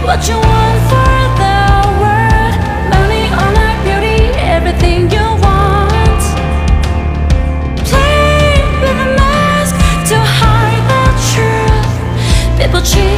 what you want for the world. Money, honor, beauty, everything you want. Play with a mask to hide the truth. People cheat